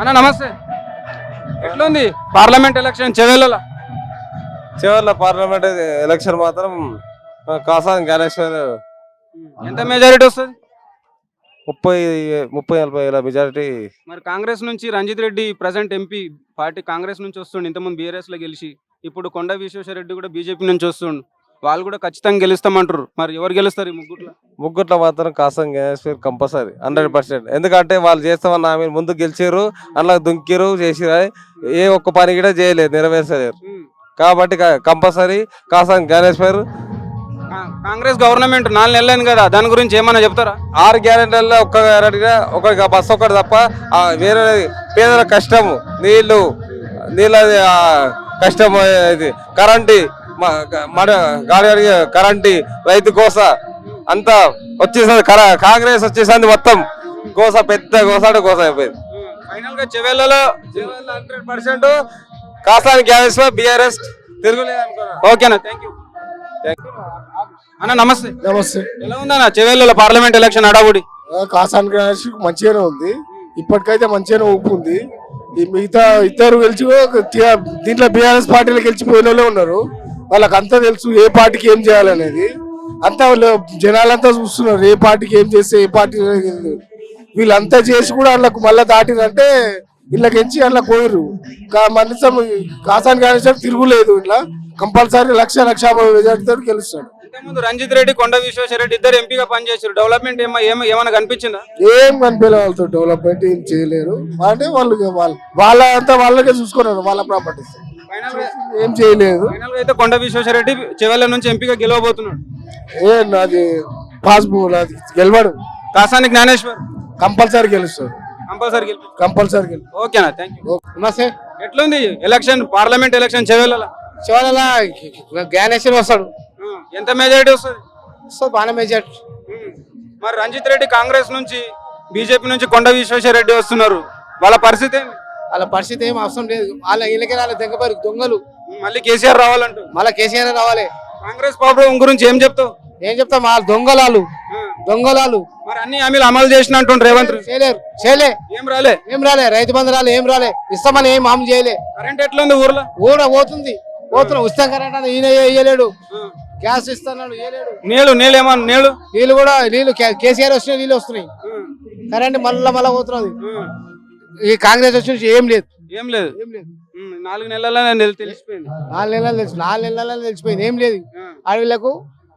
అన్న నమస్తే. ఎట్లుంది పార్లమెంట్ ఎలక్షన్ చివరిలో పార్లమెంట్ ఎలక్షన్ మాత్రం కాసాని జ్ఞానేశ్వర్ ఎంత మెజారిటీ వస్తుంది? 30-40 మెజారిటీ. మరి కాంగ్రెస్ నుంచి Ranjith Reddy present MP party Congress నుంచి వస్తుండు, ఇంతకుముందు బీఆర్ఎస్ లో గెలిచి ఇప్పుడు కొండ విశ్వేశ్వరరెడ్డి కూడా బీజేపీ నుంచి వస్తుండు. వాళ్ళు కూడా ఖచ్చితంగా గెలుస్తామంటారు. మరి ఎవరు గెలుస్తారు ఈ ముగ్గుట్లో మాత్రం కాసాని జ్ఞానేశ్వర్ కంపల్సరీ 100%. ఎందుకంటే వాళ్ళు చేస్తామన్న ఆమె ముందు గెలిచారు, అందులో దుంకిరు చేసిరు, ఏ ఒక్క పని కూడా చేయలేదు, నెరవేర్చలేరు. కాబట్టి కంపల్సరీ కాసాని జ్ఞానేశ్వర్. కాంగ్రెస్ గవర్నమెంట్ 4 నెలలైంది కదా, దాని గురించి ఏమన్నా చెప్తారా? 6 గ్యారెంటీలలో ఒక్క గ్యారెంటీగా ఒక బస్సు ఒకటి తప్ప వేరే పేదల కష్టము, నీళ్ళ కష్టం, ఇది కరెంటు, గాడి కరెంటు, రైతు కోస అంతా వచ్చేసింది. కాంగ్రెస్ వచ్చేసింది, మొత్తం కోస పెద్ద కోస అయిపోయింది. ఫైనల్ గా చెవెళ్ళలో 100% కాసాని జ్ఞానేశ్వర్ బీఆర్ఎస్ తిరుగులేదు అనుకున్నా. ఓకేనా, థ్యాంక్ యూ అన్న. నమస్తే. నమస్తే. ఎలా ఉందన్న చెవెళ్ళలో పార్లమెంట్ ఎలక్షన్ అడావుడి? కాసాని జ్ఞానేశ్వర్ మంచిగానే ఉంది, ఇప్పటికైతే మంచిగానే ఊపు ఉంది. ఈ మిగతా ఇద్దరు గెలిచి దీంట్లో బీఆర్ఎస్ పార్టీలో గెలిచిపోయిన వాళ్ళే ఉన్నారు. వాళ్ళకంతా తెలుసు ఏ పార్టీకి ఏం చేయాలనేది. అంతా జనాలంతా చూస్తున్నారు ఏ పార్టీకి ఏం చేస్తే ఏ పార్టీ. వీళ్ళంతా చేసి కూడా వాళ్ళకు మళ్ళీ దాటినంటే వీళ్ళకించి అందులో పోయారు. మనసం కాసాని జ్ఞానేశ్వర్ తిరుగులేదు, ఇట్లా కంపల్సరీ 1,50,000 మెజార్టీతో గెలుస్తాడు. ఇంతకుముందు రంజిత్ రెడ్డి కొండ విశ్వేశ్వరరెడ్డి ఇద్దరు ఎంపీగా పనిచేశారు. డెవలప్మెంట్ ఏమైనా కనిపించిందా? ఏం కనిపించలే, వాళ్ళతో డెవలప్మెంట్ ఏం చేయలేరు. అంటే వాళ్ళంతా వాళ్ళకే చూసుకున్నారు, వాళ్ళ ప్రాపర్టీస్ ఏం చేయలేదు. అయితే కొండ విశ్వేశ్వరరెడ్డి చెవెళ్ళ నుంచి ఎంపీగా గెలవబోతున్నాడు. నాది పాస్బుక్ నాది గెలవడు. కాసాని జ్ఞానేశ్వర్ కంపల్సరీ గెలుస్తాడు, కంపల్సరీ. ఓకేనా, థ్యాంక్ యూ. నమస్తే. ఎట్లుంది election, parliament election Chevella? Gnaneshwar వస్తాడు. ఎంత మెజారిటీ వస్తుంది? బాగా మెజార్టీ. మరి రంజిత్ రెడ్డి కాంగ్రెస్ నుంచి, బీజేపీ నుంచి కొండ విశ్వేశ్వరరెడ్డి వస్తున్నారు, వాళ్ళ పరిస్థితి ఏంటి? వాళ్ళ పరిస్థితి ఏం అవసరం లేదు, వాళ్ళ ఇళ్ళకే రాలే దెంగపారు దొంగలు. మళ్ళీ కేసీఆర్ రావాలంటూ, మళ్ళీ కేసీఆర్ రావాలి. కాంగ్రెస్ ప్రాబ్లం గురించి ఏం చెప్తావు? ఏం చెప్తాం, వాళ్ళ దొంగలాలు. మరి అన్ని హామీలు అమలు చేసిన అంటుండ్రు రేవంత్ రెడ్డి. చేయలే. ఏం రాలే. రైతు బంధు రాలే, ఏం రాలే. ఇస్తామని ఏం హామీ చేయలే. కరెంట్ ఎట్లుంది ఊర్లో? పోతున్నాం ఉచితం కరెంట్ అని ఈయన ఇయ్యలేడు. గ్యాస్ ఇస్తున్నాడు, నీళ్లు కూడా కేసీఆర్ వస్తున్నాయి, నీళ్ళు వస్తున్నాయి. కరెంట్ మళ్ళా పోతున్నది. ఈ కాంగ్రెస్ వచ్చి ఏం లేదు. 4 నెలల తెలిసిపోయింది. 4 నెలల తెలిసిపోయింది, ఏం లేదు. అడవిలకు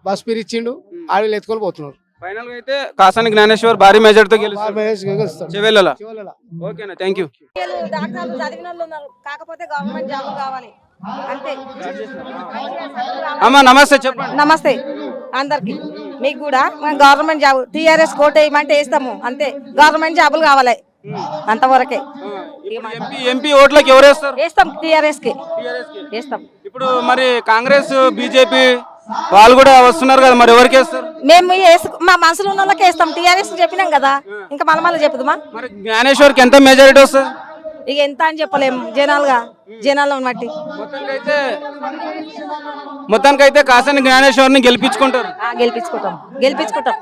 బస్ పీరు ఇచ్చిండు, అడవిలు ఎత్తుకొని పోతున్నారు. ఫైనల్ గా అయితే కాసాని జ్ఞానేశ్వర్ భారీ మెజార్టీతో గెలుస్తాడు చెవెళ్ళలో. ఓకేనా, థ్యాంక్ యూ. డాక్టర్లు చదివిన వాళ్ళు ఉన్నారు, కాకపోతే గవర్నమెంట్ జాబ్ కావాలి అంతే. అమ్మా నమస్తే, చెప్పండి. నమస్తే అందరికి. మీకు కూడా గవర్నమెంట్ జాబ్ టీఆర్ఎస్ కోట్ వేయమంటే వేస్తాము అంతే. గవర్నమెంట్ జాబులు కావాలి అంతవరకే. ఎంపీ ఓట్లకి ఎవరు వేస్తారు? వేస్తాం టీఆర్ఎస్ కి వేస్తాం. ఇప్పుడు మరి కాంగ్రెస్ బీజేపీ వాళ్ళు కూడా వస్తున్నారు కదా, మరి ఎవరికి వేస్తారు? మేము మా మనసులో ఉన్న వాళ్ళకి వేస్తాం. టీఆర్ఎస్ చెప్పినాం కదా, ఇంకా మళ్ళీ చెప్పుదామా? మరి జ్ఞానేశ్వర్కి ఎంత మెజారిటీ వస్తుంది? ఇక ఎంత అని చెప్పలేము, జనాలను బట్టి. మొత్తానికైతే కాసాని జ్ఞానేశ్వర్ని గెలిపించుకుంటారు. గెలిపించుకుంటాం.